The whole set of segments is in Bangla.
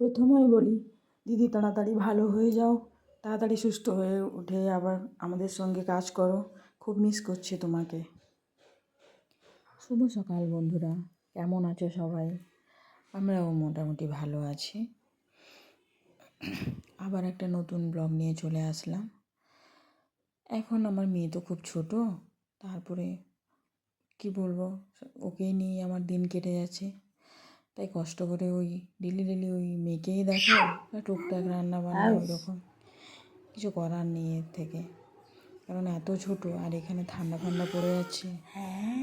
প্রথমেই বলি, দিদি তাড়াতাড়ি ভালো হয়ে যাও, তাড়াতাড়ি সুস্থ হয়ে উঠে আবার আমাদের সঙ্গে কাজ করো। খুব মিস করছি তোমাকে। শুভ সকাল বন্ধুরা, কেমন আছো সবাই? আমরাও মোটামুটি ভালো আছি। আবার একটা নতুন ব্লগ নিয়ে চলে আসলাম। এখন আমার মেয়ে তো খুব ছোট, তারপরে কি বলবো, ওকেই নিয়ে আমার দিন কেটে যাচ্ছে। তাই কষ্ট করে ওই ডেলি ওই মেয়েকেই দেখো, টুকটাক রান্না বান্না ওই রকম কিছু করার নেই এর থেকে। কারণ এত ছোট আর এখানে ঠান্ডা পড়ে যাচ্ছে,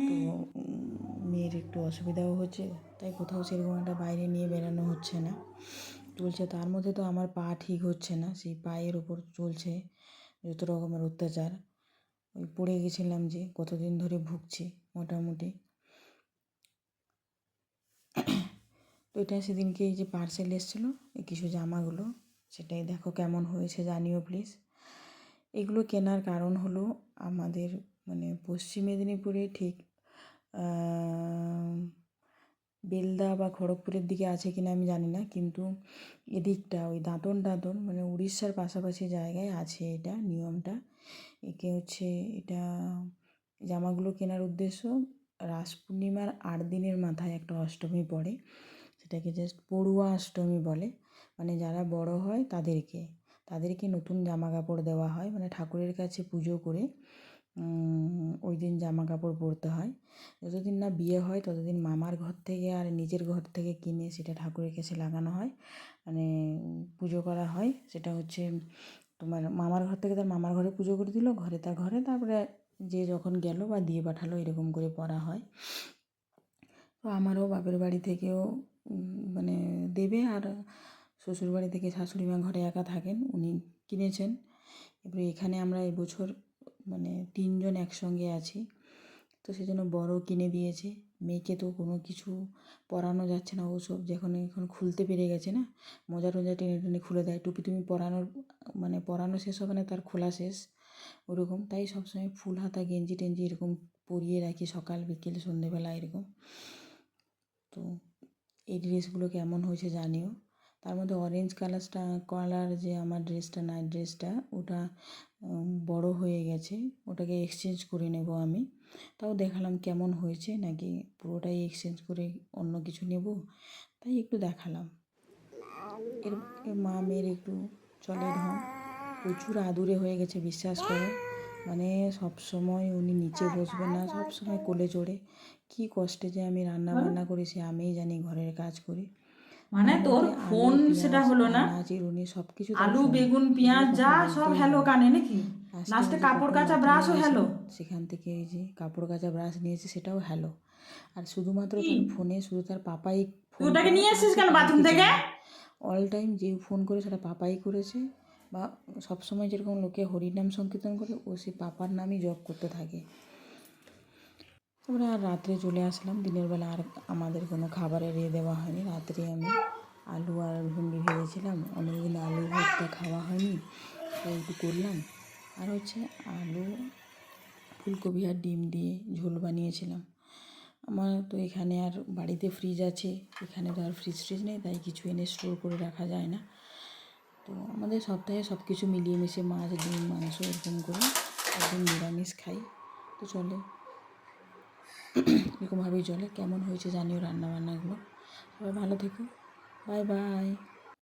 তো মেয়ের একটু অসুবিধাও হচ্ছে। তাই কোথাও সেরকম একটা বাইরে নিয়ে বেরানো হচ্ছে না। চলছে তার মধ্যে তো আমার পা ঠিক হচ্ছে না, সেই পায়ের ওপর চলছে যত রকমের অত্যাচার। ওই পড়ে গেছিলাম যে কতদিন ধরে ভুগছি মোটামুটি। তো এটা সেদিনকে এই যে পার্সেল এসেছিলো এই কিছু জামাগুলো, সেটাই দেখো কেমন হয়েছে জানিও প্লিজ। এগুলো কেনার কারণ হলো আমাদের মানে পশ্চিম মেদিনীপুরে ঠিক বেলদা বা খড়গপুরের দিকে আছে কিনা আমি জানি না, কিন্তু এদিকটা ওই দাঁতন মানে উড়িষ্যার পাশাপাশি জায়গায় আছে এটা নিয়মটা। একে হচ্ছে এটা জামাগুলো কেনার উদ্দেশ্য, রাস পূর্ণিমার 8 দিনের মাথায় একটা অষ্টমী পড়ে, সেটাকে জাস্ট পড়ুয়া অষ্টমী বলে। মানে যারা বড় হয় তাদেরকে নতুন জামা কাপড় দেওয়া হয়, মানে ঠাকুরের কাছে পুজো করে ওই দিন জামা কাপড় পরতে হয়। যতদিন না বিয়ে হয় ততদিন মামার ঘর থেকে আর নিজের ঘর থেকে কিনে সেটা ঠাকুরের কাছে লাগানো হয়, মানে পুজো করা হয়। সেটা হচ্ছে তোমার মামার ঘর থেকে তার মামার ঘরে পুজো করে দিল, ঘরে তারপরে যে যখন গেল বা দিয়ে পাঠালো, এরকম করে পড়া হয়। তো আমারও বাপের বাড়ি থেকেও মানে দেবে, আর শ্বশুরবাড়ি থেকে শাশুড়ি মা ঘরে একা থাকেন, উনি কিনেছেন। এবারে এখানে আমরা এবছর মানে 3 জন একসঙ্গে আছি, তো সেজন্য বড় কিনে দিয়েছে। মেয়েকে তো কোনো কিছু পরানো যাচ্ছে না, ওসব যখন এখন খুলতে পেরে গেছে না, মোজা টোজা টেনে খুলে দেয়। টুপি তুমি পরানো শেষ হবে না তার খোলা শেষ, ওরকম। তাই সবসময় ফুল হাতা গেঞ্জি টেঞ্জি এরকম পরিয়ে রাখি, সকাল বিকেল সন্ধেবেলা এরকম। তো এই ড্রেসগুলো কেমন হয়েছে জানিও। তার মধ্যে অরেঞ্জ কালার যে আমার ড্রেসটা, নাইট ড্রেসটা, ওটা বড় হয়ে গেছে, ওটাকে এক্সচেঞ্জ করে নেব আমি। তাও দেখালাম কেমন হয়েছে, নাকি পুরোটাই এক্সচেঞ্জ করে অন্য কিছু নেব, তাই একটু দেখালাম। এর মা মেয়ের একটু চলে ঢং, প্রচুর আদুরে হয়ে গেছে বিশ্বাস করো। মানে সবসময় উনি নিচে বসবে না, সবসময় কোলে চড়ে। কি কষ্টে যে আমি রান্না বান্না করি সে আমিই জানি, ঘরের কাজ করি। মানে তোর ফোন সেটা হলো না, চিরুনি সব কিছু, আলু বেগুন পেঁয়াজ যা সব হ্যালো কানে নাকি, লাস্টে কাপড় কাচা ব্রাশও হ্যালো। সেখান থেকে এই যে কাপড় কাচা ব্রাশ নিয়েছে, সেটাও হ্যালো। আর শুধুমাত্র তার ফোনে শুধু তার পাপাই ফোন ওটাকে করে, নিয়ে আর এসেছিস সে কেন কারোর বাথরুম কিছু থেকে? না। অল টাইম যে ফোন করে সেটা পাপাই করেছে, বা সবসময় যেরকম লোকে হরিনাম সংকীর্তন করে, ও সে পাপার নামই জপ করতে থাকে। তারপরে আর রাত্রে চলে আসলাম, দিনের বেলা আর আমাদের কোনো খাবারের দেওয়া হয়নি। রাত্রে আমি আলু আর ভেন্ডি ভেজেছিলাম, অনেকদিন আলু ভর্তা খাওয়া হয়নি, তাই একটু করলাম। আর হচ্ছে আলু ফুলকপি আর ডিম দিয়ে ঝোল বানিয়েছিলাম। আমার তো এখানে আর বাড়িতে ফ্রিজ আছে, এখানে তো আর ফ্রিজ নেই, তাই কিছু এনে স্টোর করে রাখা যায় না। তো আমাদের সপ্তাহে সব কিছু মিলিয়ে মিশিয়ে মাছ ডিম মাংস এরকম করে একদিন নিরামিষ খাই, তো চলে এরকমভাবেই চলে। কেমন হয়েছে জানিও রান্নাবান্নাগুলো। সবাই ভালো থেকো, বাই বাই।